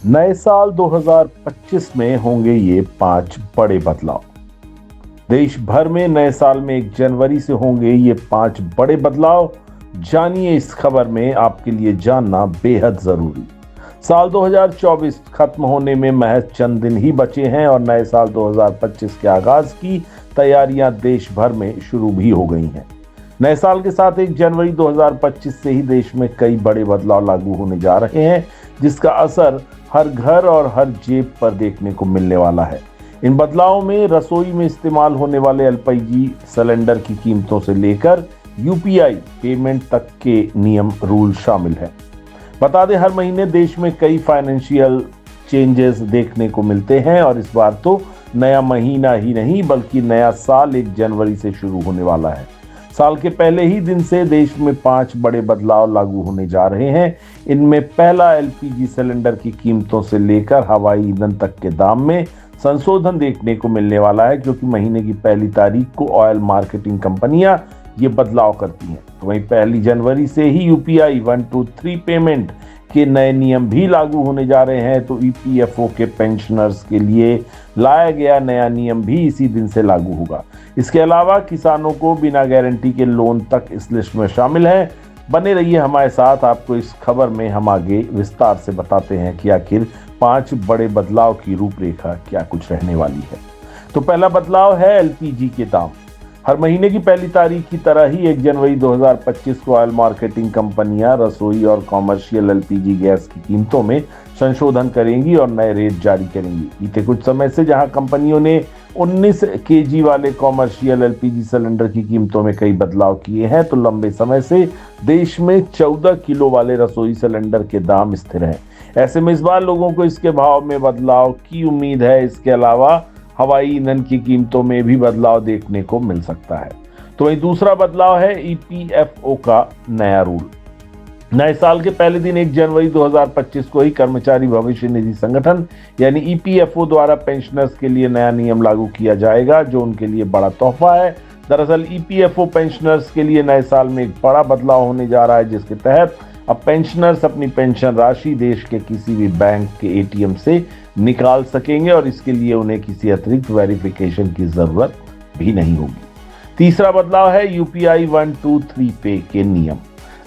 नए साल 2025 में होंगे ये 5 बड़े बदलाव। देश भर में नए साल में 1 जनवरी से होंगे ये 5 बड़े बदलाव। जानिए इस खबर में, आपके लिए जानना बेहद जरूरी। साल 2024 खत्म होने में महज चंद दिन ही बचे हैं और नए साल 2025 के आगाज की तैयारियां देश भर में शुरू भी हो गई हैं। नए साल के साथ 1 जनवरी 2025 से ही देश में कई बड़े बदलाव लागू होने जा रहे हैं, जिसका असर हर घर और हर जेब पर देखने को मिलने वाला है। इन बदलावों में रसोई में इस्तेमाल होने वाले एलपीजी सिलेंडर की कीमतों से लेकर यूपीआई पेमेंट तक के नियम रूल शामिल हैं। बता दें, हर महीने देश में कई फाइनेंशियल चेंजेस देखने को मिलते हैं और इस बार तो नया महीना ही नहीं बल्कि नया साल 1 जनवरी से शुरू होने वाला है। साल के पहले ही दिन से देश में 5 बड़े बदलाव लागू होने जा रहे हैं। इनमें पहला, एलपीजी सिलेंडर की कीमतों से लेकर हवाई ईंधन तक के दाम में संशोधन देखने को मिलने वाला है, क्योंकि महीने की 1 तारीख को ऑयल मार्केटिंग कंपनियां ये बदलाव करती हैं। तो वहीं 1 जनवरी से ही यूपीआई 123 पेमेंट के नए नियम भी लागू होने जा रहे हैं। तो ईपीएफओ के पेंशनर्स के लिए लाया गया नया नियम भी इसी दिन से लागू होगा। इसके अलावा किसानों को बिना गारंटी के लोन तक इस लिस्ट में शामिल है। बने रहिए हमारे साथ, आपको इस खबर में हम आगे विस्तार से बताते हैं कि आखिर 5 बड़े बदलाव की रूपरेखा क्या कुछ रहने वाली है। तो पहला बदलाव है एलपीजी के दाम। हर महीने की 1 तारीख की तरह ही 1 जनवरी 2025 को ऑयल मार्केटिंग कंपनियां रसोई और कॉमर्शियल एलपीजी गैस की कीमतों में संशोधन करेंगी और नए रेट जारी करेंगी। बीते कुछ समय से जहां कंपनियों ने 19 केजी वाले कॉमर्शियल एलपीजी सिलेंडर की कीमतों में कई बदलाव किए हैं, तो लंबे समय से देश में 14 किलो वाले रसोई सिलेंडर के दाम स्थिर हैं। ऐसे में इस बार लोगों को इसके भाव में बदलाव की उम्मीद है। इसके अलावा हवाई ईंधन की कीमतों में भी बदलाव देखने को मिल सकता है। तो वहीं दूसरा बदलाव है ईपीएफओ का नया रूल। नए साल के पहले दिन 1 जनवरी 2025 को ही कर्मचारी भविष्य निधि संगठन यानी ईपीएफओ द्वारा पेंशनर्स के लिए नया नियम लागू किया जाएगा, जो उनके लिए बड़ा तोहफा है। दरअसल ईपीएफओ पेंशनर्स के लिए नए साल में एक बड़ा बदलाव होने जा रहा है, जिसके तहत अब पेंशनर्स अपनी पेंशन राशि देश के किसी भी बैंक के एटीएम से निकाल सकेंगे और इसके लिए उन्हें किसी अतिरिक्त वेरिफिकेशन की जरूरत भी नहीं होगी। तीसरा बदलाव है यूपीआई 123 पे के नियम।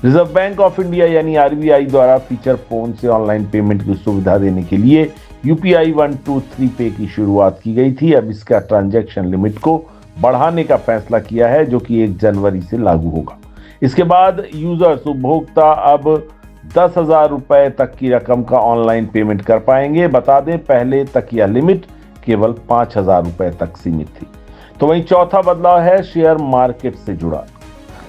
रिजर्व बैंक ऑफ इंडिया यानी आरबीआई द्वारा फीचर फोन से ऑनलाइन पेमेंट की सुविधा देने के लिए यूपीआई 123 पे की शुरुआत की गई थी। अब इसका ट्रांजैक्शन लिमिट को बढ़ाने का फैसला किया है, जो कि 1 जनवरी से लागू होगा। इसके बाद यूजर्स उपभोक्ता अब 10,000 रुपए तक की रकम का ऑनलाइन पेमेंट कर पाएंगे। बता दें, पहले तक यह लिमिट केवल 5,000 रुपए तक सीमित थी। तो वहीं चौथा बदलाव है शेयर मार्केट से जुड़ा।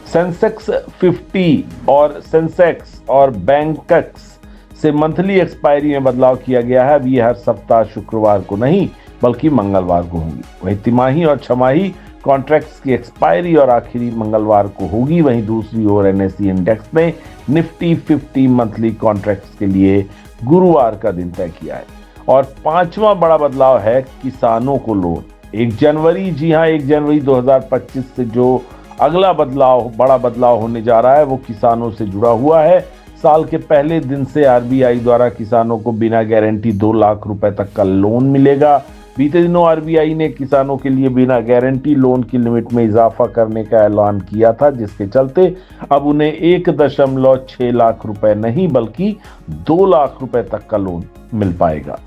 सेंसेक्स 50 और सेंसेक्स और बैंकेक्स से मंथली एक्सपायरी में बदलाव किया गया है। अब ये हर सप्ताह शुक्रवार को नहीं बल्कि मंगलवार को होंगी। वहीं तिमाही और छमाही कॉन्ट्रैक्ट्स की एक्सपायरी और आखिरी मंगलवार को होगी। वहीं दूसरी ओर एनएसई इंडेक्स ने निफ्टी 50 मंथली कॉन्ट्रैक्ट्स के लिए गुरुवार का दिन तय किया है। और 5वां बड़ा बदलाव है किसानों को लोन। 1 जनवरी, जी हां, 1 जनवरी 2025 से जो अगला बड़ा बदलाव होने जा रहा है वो किसानों से जुड़ा हुआ है। साल के पहले दिन से आरबीआई द्वारा किसानों को बिना गारंटी 2 लाख रुपए तक का लोन मिलेगा। बीते दिनों आरबीआई ने किसानों के लिए बिना गारंटी लोन की लिमिट में इजाफा करने का ऐलान किया था, जिसके चलते अब उन्हें 1.6 लाख रुपए नहीं बल्कि 2 लाख रुपए तक का लोन मिल पाएगा।